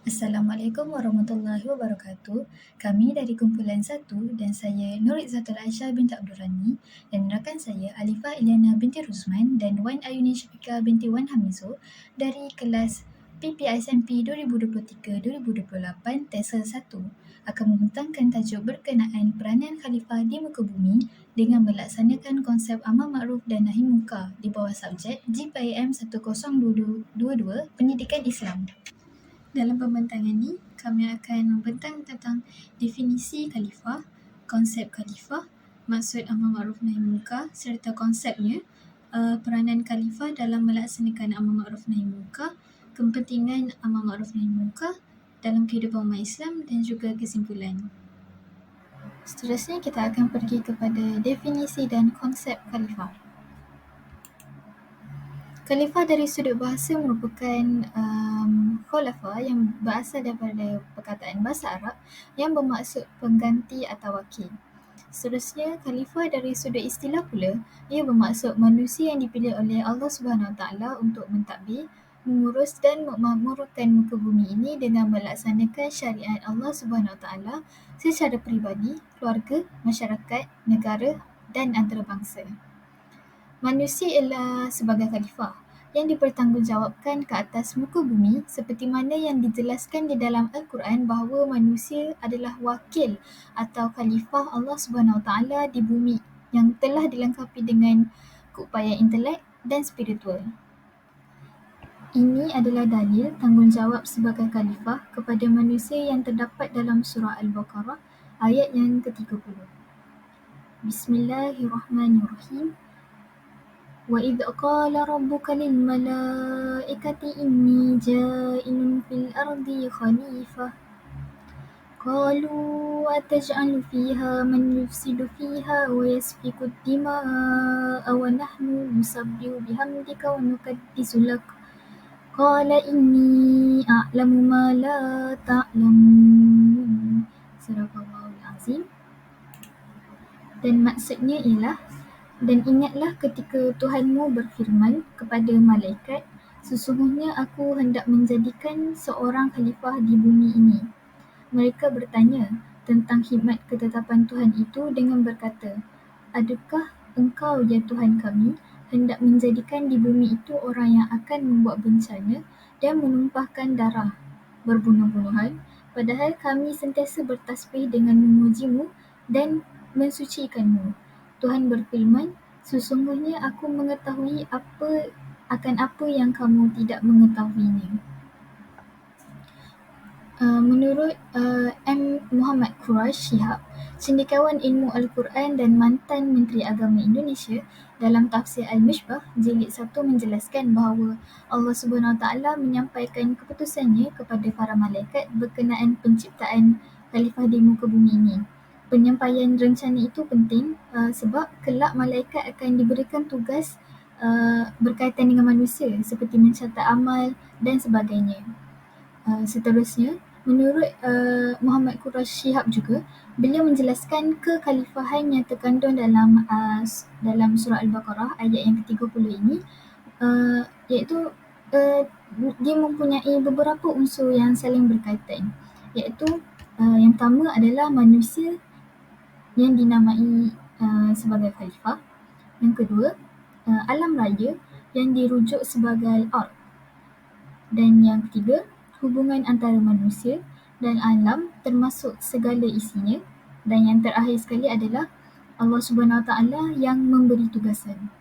Assalamualaikum warahmatullahi wabarakatuh. Kami dari kumpulan 1 dan saya Nur Izzatul Aisyah binti Abdul Rani dan rakan saya Alifah Iliana binti Rusman dan Wan Ayuni Syafika binti Wan Hamizo dari kelas PPISMP 2023-2028 TESA 1 akan membentangkan tajuk berkenaan peranan khalifah di muka bumi dengan melaksanakan konsep amar makruf dan nahi munkar di bawah subjek GPIM 1022 Pendidikan Islam. Dalam pembentangan ini, kami akan membentang tentang definisi khalifah, konsep khalifah, maksud amar makruf nahi munkar serta konsepnya, peranan khalifah dalam melaksanakan amar makruf nahi munkar, kepentingan amar makruf nahi munkar dalam kehidupan umat Islam dan juga kesimpulan. Seterusnya kita akan pergi kepada definisi dan konsep khalifah. Khalifah dari sudut bahasa merupakan khulafa yang berasal daripada perkataan bahasa Arab yang bermaksud pengganti atau wakil. Seterusnya, khalifah dari sudut istilah pula, ia bermaksud manusia yang dipilih oleh Allah Subhanahu Wa Taala untuk mentadbir, mengurus dan memakmurkan muka bumi ini dengan melaksanakan syariat Allah Subhanahu Wa Taala secara peribadi, keluarga, masyarakat, negara dan antarabangsa. Manusia ialah sebagai khalifah yang dipertanggungjawabkan ke atas muka bumi seperti mana yang dijelaskan di dalam Al-Quran bahawa manusia adalah wakil atau khalifah Allah Subhanahu Wa Taala di bumi yang telah dilengkapi dengan keupayaan intelek dan spiritual. Ini adalah dalil tanggungjawab sebagai khalifah kepada manusia yang terdapat dalam surah Al-Baqarah ayat yang ke-30. Bismillahirrahmanirrahim. وَإِذْ قَالَ رَبُّكَ لِلْمَلَائِكَةِ إِنِّي جَاعِلٌ فِي الْأَرْضِ خَلِيفَةً قَالُوا أَتَجْعَلُ فِيهَا مَنْ يُفْسِدُ فِيهَا وَيَسْفِكُ الدِّمَاءَ وَنَحْنُ نُسَبِّحُ بِحَمْدِكَ وَنُقَدِّسُ لَكَ قَالَ إِنِّي أَعْلَمُ مَا لَا تَعْلَمُونَ. Sadaqallahul Azim. Dan maksudnya ialah, dan ingatlah ketika Tuhanmu berfirman kepada malaikat, sesungguhnya aku hendak menjadikan seorang khalifah di bumi ini. Mereka bertanya tentang hikmat ketetapan Tuhan itu dengan berkata, adakah engkau ya Tuhan kami hendak menjadikan di bumi itu orang yang akan membuat bencana dan menumpahkan darah berbunuh-bunuhan, padahal kami sentiasa bertasbih dengan memujimu dan mensucikanmu. Tuhan berfirman, sesungguhnya aku mengetahui apa yang kamu tidak mengetahuinya. Menurut M. Muhammad Quraish Shihab, cendekiawan ilmu Al-Quran dan mantan Menteri Agama Indonesia, dalam tafsir Al-Mishbah jilid 1 menjelaskan bahawa Allah Subhanahu Wa Taala menyampaikan keputusannya kepada para malaikat berkenaan penciptaan khalifah di muka bumi ini. Penyampaian rencana itu penting sebab kelak malaikat akan diberikan tugas berkaitan dengan manusia seperti mencatat amal dan sebagainya. Seterusnya, menurut Muhammad Quraish Shihab juga, beliau menjelaskan kekhalifahan yang terkandung dalam surah Al-Baqarah ayat yang ke-30 ini, iaitu dia mempunyai beberapa unsur yang saling berkaitan, iaitu yang pertama adalah manusia yang dinamai sebagai khalifah. Yang kedua, alam raya yang dirujuk sebagai ard. Dan yang ketiga, hubungan antara manusia dan alam termasuk segala isinya. Dan yang terakhir sekali adalah Allah Subhanahu Wa Taala yang memberi tugasan.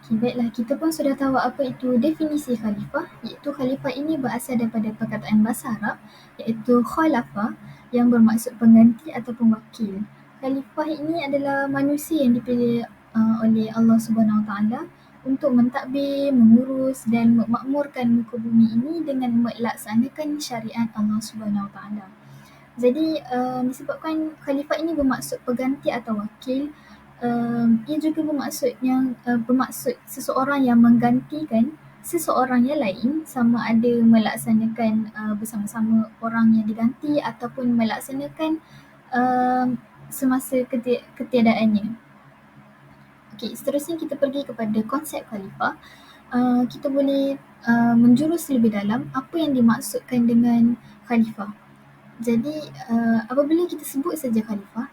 Baiklah, kita pun sudah tahu apa itu definisi khalifah, iaitu khalifah ini berasal daripada perkataan bahasa Arab iaitu khalafa yang bermaksud pengganti ataupun wakil. Khalifah ini adalah manusia yang dipilih oleh Allah Subhanahu Wa Taala untuk mentadbir, mengurus dan memakmurkan muka bumi ini dengan melaksanakan syariat Allah Subhanahu Wa Taala. Jadi disebabkan khalifah ini bermaksud pengganti atau wakil, ia juga bermaksud seseorang yang menggantikan seseorang yang lain, sama ada melaksanakan bersama-sama orang yang diganti ataupun melaksanakan semasa ketiadaannya. Okey, seterusnya kita pergi kepada konsep khalifah. Kita boleh menjurus lebih dalam apa yang dimaksudkan dengan khalifah. Jadi apabila kita sebut saja khalifah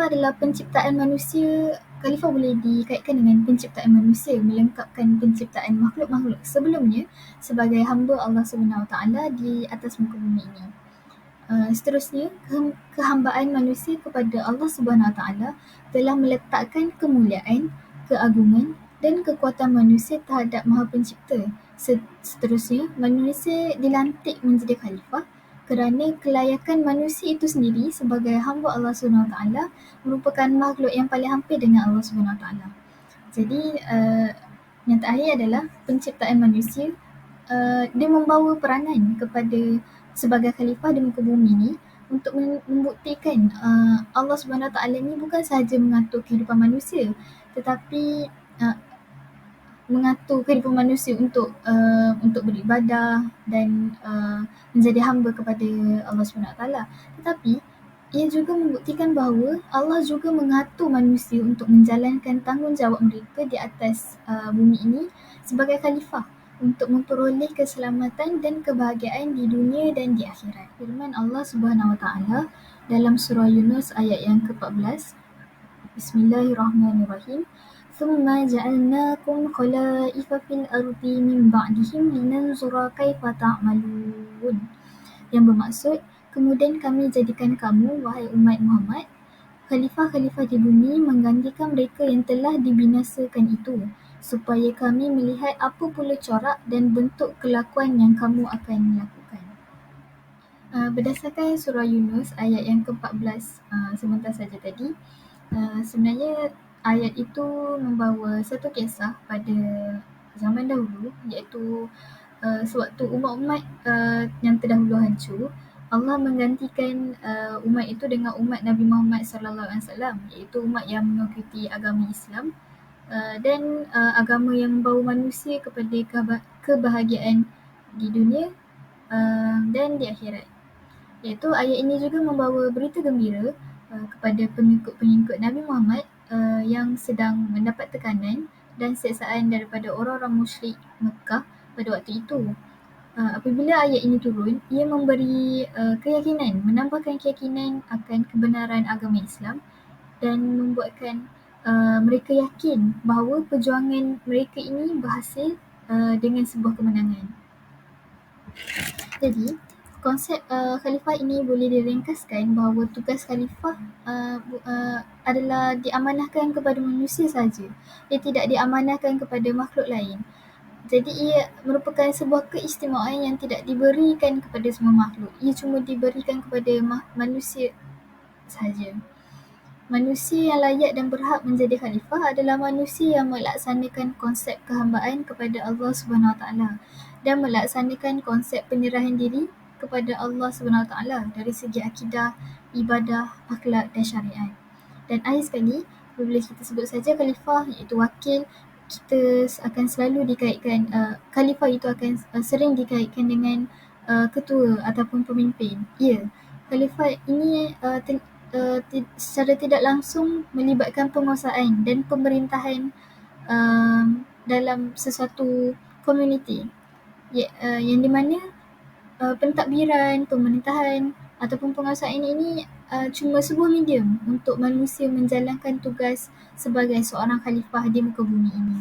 adalah penciptaan manusia. Khalifah boleh dikaitkan dengan penciptaan manusia, melengkapkan penciptaan makhluk-makhluk sebelumnya sebagai hamba Allah Subhanahu Wa Taala di atas muka bumi ini. Seterusnya, kehambaan manusia kepada Allah Subhanahu Wa Taala telah meletakkan kemuliaan, keagungan dan kekuatan manusia terhadap Maha Pencipta. Seterusnya, manusia dilantik menjadi khalifah kerana kelayakan manusia itu sendiri sebagai hamba Allah Subhanahu Wa Taala merupakan makhluk yang paling hampir dengan Allah Subhanahu Wa Taala. Jadi, yang terakhir adalah penciptaan manusia. Dia membawa peranan kepada sebagai khalifah di muka bumi ni untuk membuktikan Allah Subhanahu Wa Taala ni bukan sahaja mengatur kehidupan manusia, tetapi mengatur kehidupan manusia untuk beribadah dan menjadi hamba kepada Allah Subhanahu Wa Taala. Tetapi ia juga membuktikan bahawa Allah juga mengatur manusia untuk menjalankan tanggungjawab mereka di atas bumi ini sebagai khalifah untuk memperoleh keselamatan dan kebahagiaan di dunia dan di akhirat. Firman Allah Subhanahu Wa Taala dalam surah Yunus ayat yang ke-14. Bismillahirrahmanirrahim. Thumma ja'alnakum khalaifa fil ardi min ba'dihim linanzura kaifa ta'malun. Yang bermaksud, kemudian kami jadikan kamu, wahai umat Muhammad, khalifah-khalifah di bumi menggantikan mereka yang telah dibinasakan itu, supaya kami melihat apa pula corak dan bentuk kelakuan yang kamu akan lakukan. Berdasarkan surah Yunus ayat yang ke-14 sebentar saja tadi, sebenarnya ayat itu membawa satu kisah pada zaman dahulu, iaitu sewaktu umat-umat yang terdahulu hancur, Allah menggantikan umat itu dengan umat Nabi Muhammad SAW, iaitu umat yang mengikuti agama Islam dan agama yang membawa manusia kepada kebahagiaan di dunia dan di akhirat. Iaitu ayat ini juga membawa berita gembira kepada pengikut-pengikut Nabi Muhammad yang sedang mendapat tekanan dan siksaan daripada orang-orang musyrik Mekah pada waktu itu. Apabila ayat ini turun, ia memberi keyakinan, menambahkan keyakinan akan kebenaran agama Islam dan membuatkan mereka yakin bahawa perjuangan mereka ini berhasil dengan sebuah kemenangan. Jadi, konsep khalifah ini boleh diringkaskan bahawa tugas khalifah adalah diamanahkan kepada manusia sahaja. Ia tidak diamanahkan kepada makhluk lain. Jadi ia merupakan sebuah keistimewaan yang tidak diberikan kepada semua makhluk. Ia cuma diberikan kepada manusia sahaja. Manusia yang layak dan berhak menjadi khalifah adalah manusia yang melaksanakan konsep kehambaan kepada Allah Subhanahu Wa Taala dan melaksanakan konsep penyerahan diri kepada Allah Subhanahu Wa Taala dari segi akidah, ibadah, akhlak dan syariat. Dan akhir sekali, apabila kita sebut saja khalifah iaitu wakil, kita akan selalu dikaitkan, khalifah itu akan sering dikaitkan dengan ketua ataupun pemimpin. Ya, khalifah ini secara tidak langsung melibatkan penguasaan dan pemerintahan dalam sesuatu komuniti, yang di mana pentadbiran, pemerintahan ataupun penguasaan ini cuma sebuah medium untuk manusia menjalankan tugas sebagai seorang khalifah di muka bumi ini.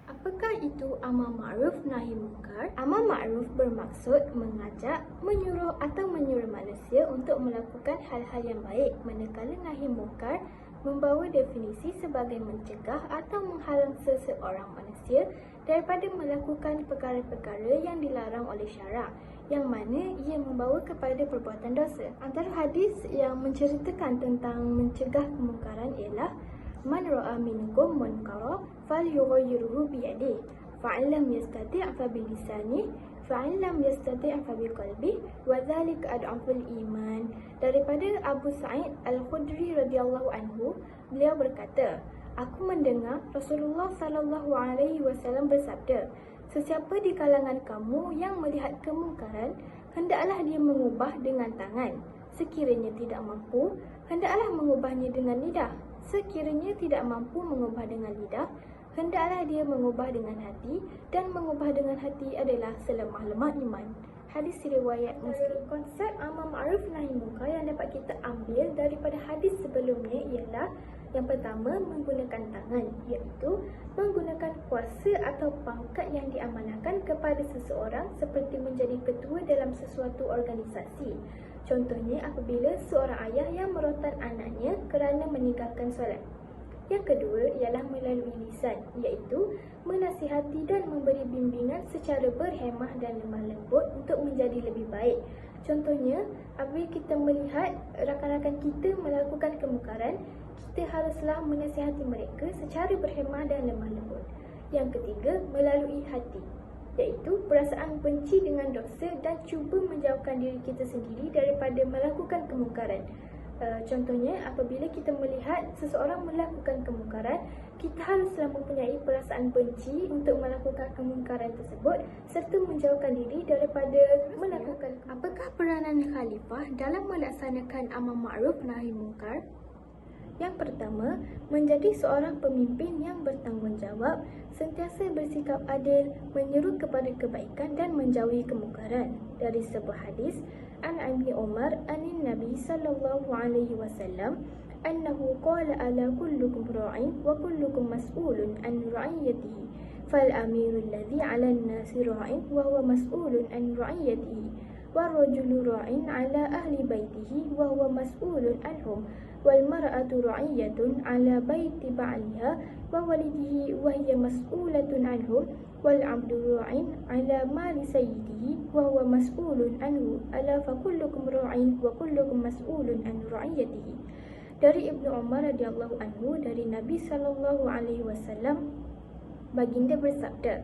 Apakah itu amar ma'ruf nahi munkar? Amar ma'ruf bermaksud mengajak, menyuruh atau menyuruh manusia untuk melakukan hal-hal yang baik, manakala nahi munkar membawa definisi sebagai mencegah atau menghalang seseorang manusia daripada melakukan perkara-perkara yang dilarang oleh syarak, yang mana ia membawa kepada perbuatan dosa. Antara hadis yang menceritakan tentang mencegah kemungkaran ialah Man ra'a minkum munkara falyughayyirhu biyadihi fa in lam yastati' fa bilisanihi fa in lam yastati' fa biqalbihi wa dzalika ad'aful iman. Daripada Abu Sa'id Al-Khudri radhiyallahu anhu, beliau berkata, aku mendengar Rasulullah sallallahu alaihi wasallam bersabda, sesiapa di kalangan kamu yang melihat kemungkaran, hendaklah dia mengubah dengan tangan. Sekiranya tidak mampu, hendaklah mengubahnya dengan lidah. Sekiranya tidak mampu mengubah dengan lidah, Hendaklah dia mengubah dengan hati, dan mengubah dengan hati adalah selemah-lemah iman. Hadis riwayat Muslim. Konsep amar ma'ruf nahi munkar yang dapat kita ambil daripada hadis sebelumnya ialah yang pertama, menggunakan tangan, iaitu menggunakan kuasa atau pangkat yang diamanahkan kepada seseorang seperti menjadi ketua dalam sesuatu organisasi. Contohnya apabila seorang ayah yang merotan anaknya kerana meninggalkan solat. Yang kedua ialah melalui lisan, iaitu menasihati dan memberi bimbingan secara berhemah dan lemah lembut untuk menjadi lebih baik. Contohnya, apabila kita melihat rakan-rakan kita melakukan kemungkaran, kita haruslah menasihati mereka secara berhemah dan lemah lembut. Yang ketiga, melalui hati, iaitu perasaan benci dengan dosa dan cuba menjauhkan diri kita sendiri daripada melakukan kemungkaran. Contohnya, apabila kita melihat seseorang melakukan kemungkaran, kita haruslah mempunyai perasaan benci untuk melakukan kemungkaran tersebut serta menjauhkan diri daripada melakukan. Apakah peranan khalifah dalam melaksanakan amar ma'ruf nahi munkar? Yang pertama, menjadi seorang pemimpin yang bertanggungjawab, sentiasa bersikap adil, menyeru kepada kebaikan dan menjauhi kemungkaran. Dari sebuah hadis, An Abi Umar anin Nabi sallallahu alaihi wasallam annahu qala ala kullukum ra'in wa kullukum mas'ulun an ra'iyatihi fal amirul ladzi 'ala an-nasi ra'in wa huwa mas'ulun an ra'iyatihi wal rajulu ra'in 'ala ahli baitihi wa huwa mas'ulun anhum wal mar'atu ra'iyatun 'ala baiti ba'liha wa walidihi wa hiya mas'ulatun anhum wal 'abdu ra'in 'ala mali sayyidihi wa huwa mas'ulun anhu ala fa kullukum ra'in wa kullukum mas'ulun an ra'iyatihi. Dari Ibnu Umar radhiyallahu anhu, dari Nabi sallallahu alaihi wasallam, baginda bersabda,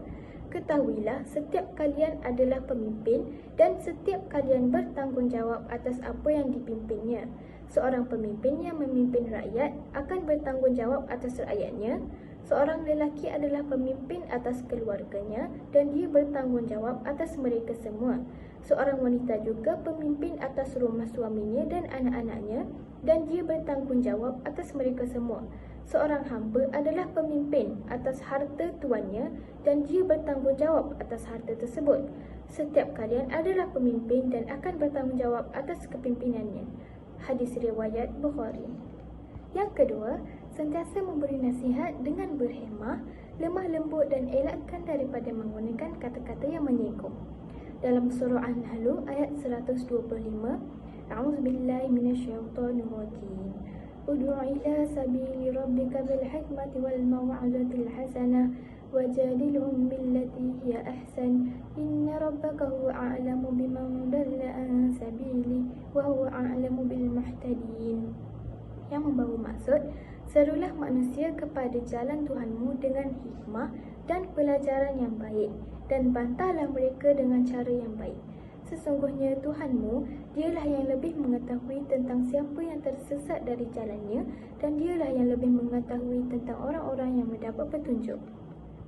ketahuilah setiap kalian adalah pemimpin dan setiap kalian bertanggungjawab atas apa yang dipimpinnya. Seorang pemimpin yang memimpin rakyat akan bertanggungjawab atas rakyatnya. Seorang lelaki adalah pemimpin atas keluarganya dan dia bertanggungjawab atas mereka semua. Seorang wanita juga pemimpin atas rumah suaminya dan anak-anaknya dan dia bertanggungjawab atas mereka semua. Seorang hamba adalah pemimpin atas harta tuannya dan dia bertanggungjawab atas harta tersebut. Setiap kalian adalah pemimpin dan akan bertanggungjawab atas kepimpinannya. Hadis riwayat Bukhari. Yang kedua, sentiasa memberi nasihat dengan berhemah, lemah lembut dan elakkan daripada menggunakan kata-kata yang menyinggung. Dalam surah An-Nahl ayat 125, A'udzubillahi minasyaitonir rajim. Ud'u ila sabili rabbika bil hikmati wal mau'izatil hasanah wajadilhum billati hiya ahsan inna rabbaka huwa a'lamu biman dalla an sabili wa huwa a'lamu bil muhtadin. Yang membawa maksud, serulah manusia kepada jalan Tuhanmu dengan hikmah dan pelajaran yang baik, dan bantahlah mereka dengan cara yang baik. Sesungguhnya Tuhanmu, dialah yang lebih mengetahui tentang siapa yang tersesat dari jalannya, dan dialah yang lebih mengetahui tentang orang-orang yang mendapat petunjuk.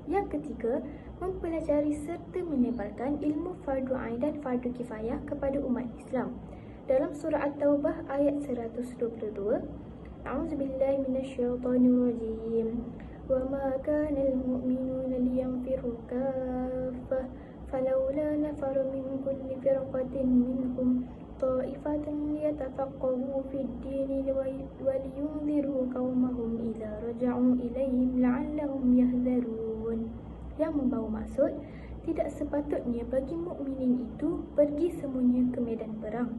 Yang ketiga, mempelajari serta menyebarkan ilmu fardu ain dan fardu kifayah kepada umat Islam. Dalam surah At-Taubah ayat 122, A'udzubillahi minasyaitonir rajim. Wa ma kana al-mu'minuna liyanfiru kaffah falawla nafara min kulli firqatin minhum ta'ifatun liyatafaqahu fid din wa liyunziru qaumahum idza raja'u ilaihim la'allahum yahdharun. Yang membawa maksud, tidak sepatutnya bagi mukminin itu pergi semuanya ke medan perang.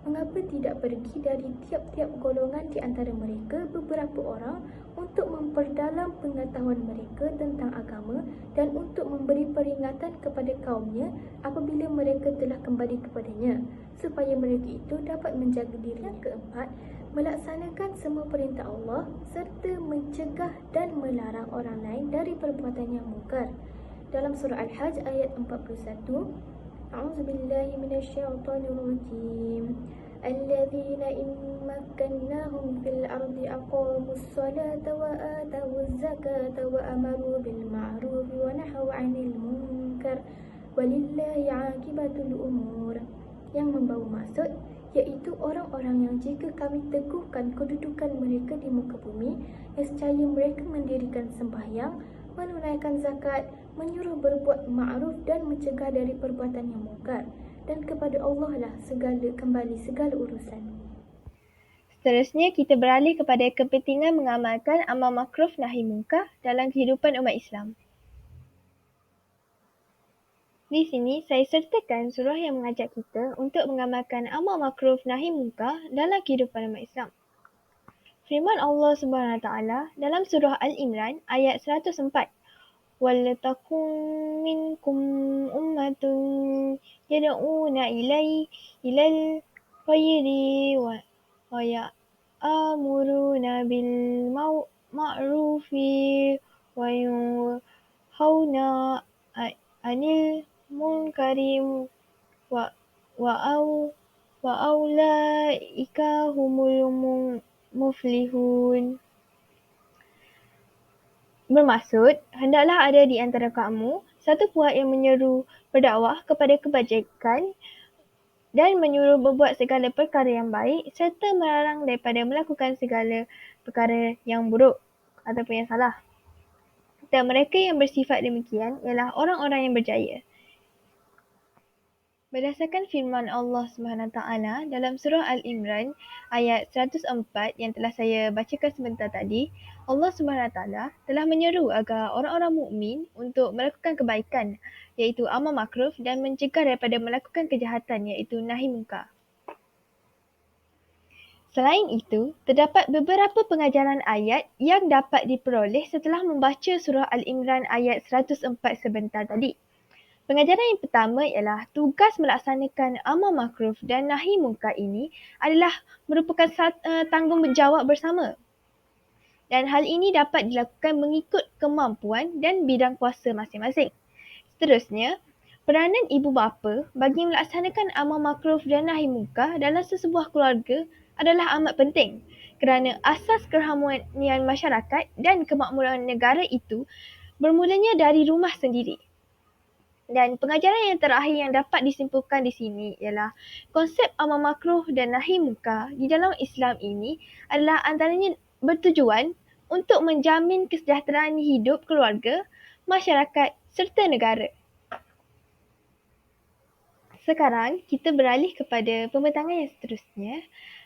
Mengapa tidak pergi dari tiap-tiap golongan di antara mereka beberapa orang untuk memperdalam pengetahuan mereka tentang agama dan untuk memberi peringatan kepada kaumnya apabila mereka telah kembali kepadanya, supaya mereka itu dapat menjaga diri. Yang keempat, melaksanakan semua perintah Allah serta mencegah dan melarang orang lain dari perbuatan yang mungkar. Dalam surah Al-Hajj ayat 41, A'udzubillahi minasyaitonir rajim. Alladzina in makkannahum fil ardi aqamus salata wa atawuz zakata wa amaru bil ma'ruf wa nahaw 'anil munkar walillahi 'aqibatul umur. Yang membawa maksud, iaitu orang-orang yang jika kami teguhkan kedudukan mereka di muka bumi, nescaya mereka mendirikan sembahyang, menunaikan zakat, menyuruh berbuat ma'ruf dan mencegah dari perbuatan yang mungkar. Dan kepada Allah lah kembali segala urusan. Seterusnya, kita beralih kepada kepentingan mengamalkan amar makruf nahi munkar dalam kehidupan umat Islam. Di sini, saya sertakan surah yang mengajak kita untuk mengamalkan amar makruf nahi munkar dalam kehidupan umat Islam. Firman Allah Subhanahu Wa Taala dalam surah Al-Imran ayat 104. وَلْتَكُنْ مِنْكُمْ أُمَّةٌ يَدْعُونَ إِلَى الْخَيْرِ وَيَأْمُرُونَ بِالْمَعْرُوفِ وَيَنْهَوْنَ عَنِ الْمُنْكَرِ وَأُولَئِكَ هُمُ الْمُفْلِحُونَ. Bermaksud, hendaklah ada di antara kamu satu puak yang menyeru berdakwah kepada kebajikan dan menyuruh berbuat segala perkara yang baik serta melarang daripada melakukan segala perkara yang buruk ataupun yang salah. Dan mereka yang bersifat demikian ialah orang-orang yang berjaya. Berdasarkan firman Allah SWT dalam surah Al-Imran ayat 104 yang telah saya bacakan sebentar tadi, Allah SWT telah menyeru agar orang-orang mukmin untuk melakukan kebaikan iaitu amar makruf dan mencegah daripada melakukan kejahatan iaitu nahi munkar. Selain itu, terdapat beberapa pengajaran ayat yang dapat diperoleh setelah membaca surah Al-Imran ayat 104 sebentar tadi. Pengajaran yang pertama ialah tugas melaksanakan amar makruf dan nahi munkar ini adalah merupakan tanggungjawab bersama. Dan hal ini dapat dilakukan mengikut kemampuan dan bidang kuasa masing-masing. Seterusnya, peranan ibu bapa bagi melaksanakan amar makruf dan nahi munkar dalam sesebuah keluarga adalah amat penting kerana asas keharmonian masyarakat dan kemakmuran negara itu bermulanya dari rumah sendiri. Dan pengajaran yang terakhir yang dapat disimpulkan di sini ialah konsep amar makruh dan nahi munkar di dalam Islam ini adalah antaranya bertujuan untuk menjamin kesejahteraan hidup keluarga, masyarakat serta negara. Sekarang kita beralih kepada pembentangan yang seterusnya.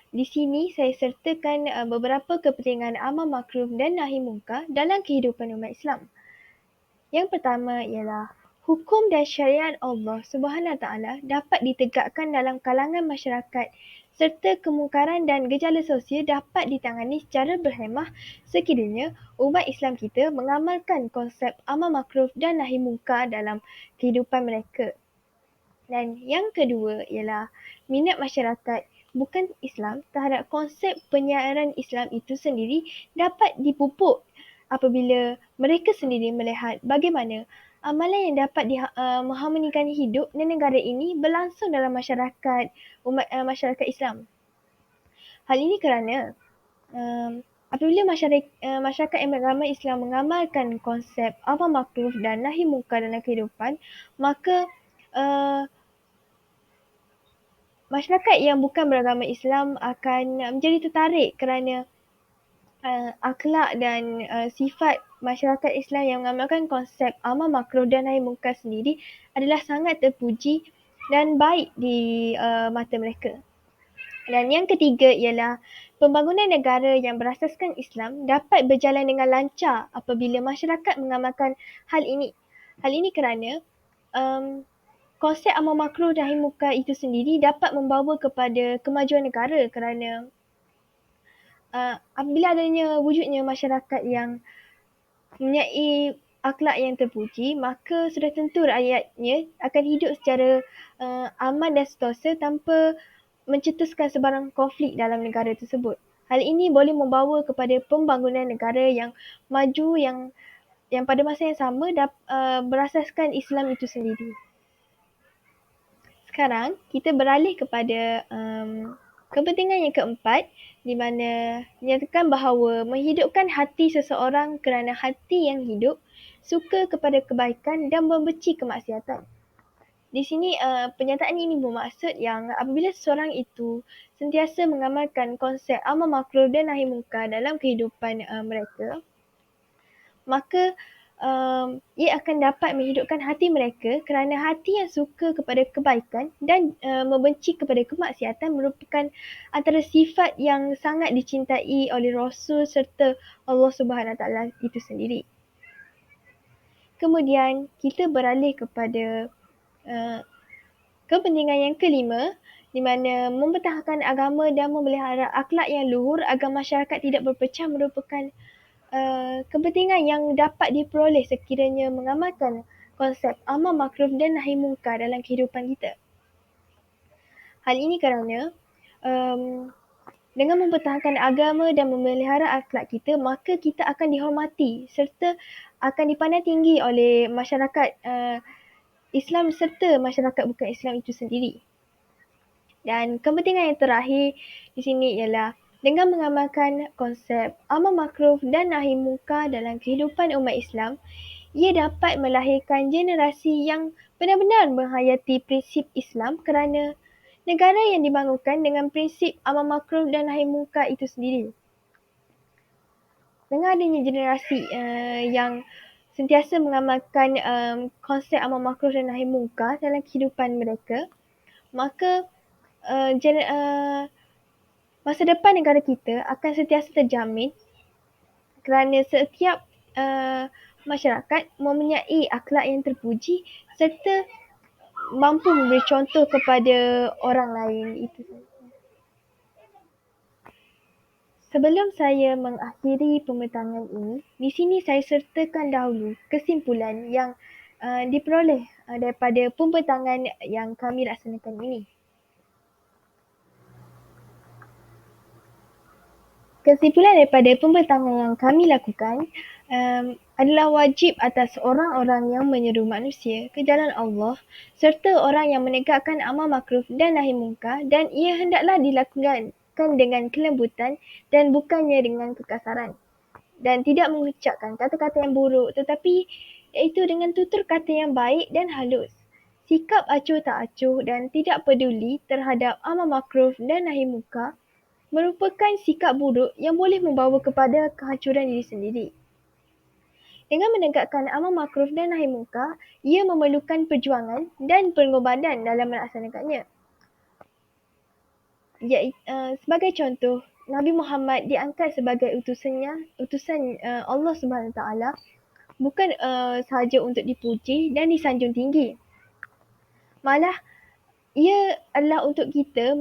Di sini saya sertakan beberapa kepentingan amar makruh dan nahi munkar dalam kehidupan umat Islam. Yang pertama ialah hukum dan syariat Allah Subhanahu Wa Taala dapat ditegakkan dalam kalangan masyarakat serta kemungkaran dan gejala sosial dapat ditangani secara berhemah sekiranya umat Islam kita mengamalkan konsep amar makruf dan nahi munkar dalam kehidupan mereka. Dan yang kedua ialah minat masyarakat bukan Islam terhadap konsep penyiaran Islam itu sendiri dapat dipupuk apabila mereka sendiri melihat bagaimana amalan yang dapat mengharmonikan hidup dan negara ini berlangsung dalam masyarakat Islam. Hal ini kerana apabila masyarakat yang beragama Islam mengamalkan konsep amar makruf dan nahi munkar dalam kehidupan, maka masyarakat yang bukan beragama Islam akan menjadi tertarik kerana akhlak dan sifat masyarakat Islam yang mengamalkan konsep amar makruh dan nahi munkar sendiri adalah sangat terpuji dan baik di mata mereka. Dan yang ketiga ialah pembangunan negara yang berasaskan Islam dapat berjalan dengan lancar apabila masyarakat mengamalkan hal ini. Hal ini kerana konsep amar makruh dan nahi munkar itu sendiri dapat membawa kepada kemajuan negara kerana apabila adanya wujudnya masyarakat yang mempunyai akhlak yang terpuji, maka sudah tentu rakyatnya akan hidup secara aman dan sentosa tanpa mencetuskan sebarang konflik dalam negara tersebut. Hal ini boleh membawa kepada pembangunan negara yang maju yang pada masa yang sama berasaskan Islam itu sendiri. Sekarang kita beralih kepada kepentingan yang keempat di mana menyatakan bahawa menghidupkan hati seseorang kerana hati yang hidup suka kepada kebaikan dan membenci kemaksiatan. Di sini pernyataan ini bermaksud yang apabila seseorang itu sentiasa mengamalkan konsep amar makruh dan nahi munkar dalam kehidupan mereka, maka ia akan dapat menghidupkan hati mereka kerana hati yang suka kepada kebaikan dan membenci kepada kemaksiatan merupakan antara sifat yang sangat dicintai oleh Rasul serta Allah Subhanahu Taala itu sendiri. Kemudian kita beralih kepada kepentingan yang kelima, di mana mempertahankan agama dan memelihara akhlak yang luhur agar masyarakat tidak berpecah merupakan kepentingan yang dapat diperoleh sekiranya mengamalkan konsep amar makruf dan nahi mungkar dalam kehidupan kita. Hal ini kerana dengan mempertahankan agama dan memelihara akhlak kita, maka kita akan dihormati serta akan dipandang tinggi oleh masyarakat Islam serta masyarakat bukan Islam itu sendiri. Dan kepentingan yang terakhir di sini ialah dengan mengamalkan konsep amar makruf dan nahi mungkar dalam kehidupan umat Islam, ia dapat melahirkan generasi yang benar-benar menghayati prinsip Islam kerana negara yang dibangunkan dengan prinsip amar makruf dan nahi mungkar itu sendiri. Dengan adanya generasi yang sentiasa mengamalkan konsep amar makruf dan nahi mungkar dalam kehidupan mereka, maka masa depan negara kita akan sentiasa terjamin kerana setiap masyarakat mempunyai akhlak yang terpuji serta mampu memberi contoh kepada orang lain. Itu saja. Sebelum saya mengakhiri pembentangan ini, di sini saya sertakan dahulu kesimpulan yang diperoleh daripada pembentangan yang kami laksanakan ini. Kesimpulan daripada pembentangan yang kami lakukan adalah wajib atas orang-orang yang menyeru manusia ke jalan Allah serta orang yang menegakkan amar makruf dan nahi mungkar, dan ia hendaklah dilakukan dengan kelembutan dan bukannya dengan kekasaran, dan tidak mengucapkan kata-kata yang buruk tetapi iaitu dengan tutur kata yang baik dan halus. Sikap acuh tak acuh dan tidak peduli terhadap amar makruf dan nahi mungkar merupakan sikap buruk yang boleh membawa kepada kehancuran diri sendiri. Dengan menegakkan amar makruf dan nahi mungkar, ia memerlukan perjuangan dan pengorbanan dalam melaksanakannya. Sebagai contoh, Nabi Muhammad diangkat sebagai utusan Allah Subhanahu Taala bukan sahaja untuk dipuji dan disanjung tinggi. Malah ia adalah untuk kita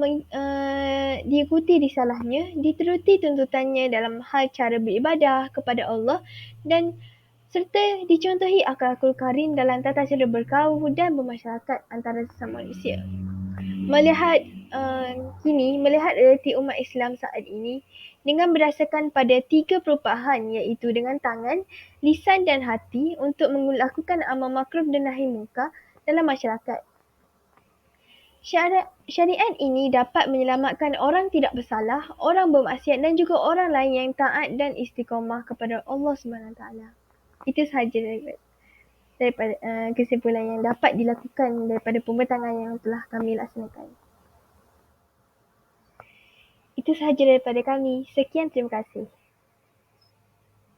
diikuti risalahnya, dituruti tuntutannya dalam hal cara beribadah kepada Allah dan serta dicontohi akhlakul karim dalam tata cara berkaul dan bermasyarakat antara sesama manusia. Melihat realiti umat Islam saat ini dengan berdasarkan pada 3 perubahan, iaitu dengan tangan, lisan dan hati untuk melakukan amar makruf dan nahi mungkar dalam masyarakat. Syariat ini dapat menyelamatkan orang tidak bersalah, orang bermaksiat dan juga orang lain yang taat dan istiqamah kepada Allah SWT. Itu sahaja daripada kesimpulan yang dapat dilakukan daripada pembentangan yang telah kami laksanakan. Itu sahaja daripada kami. Sekian, terima kasih.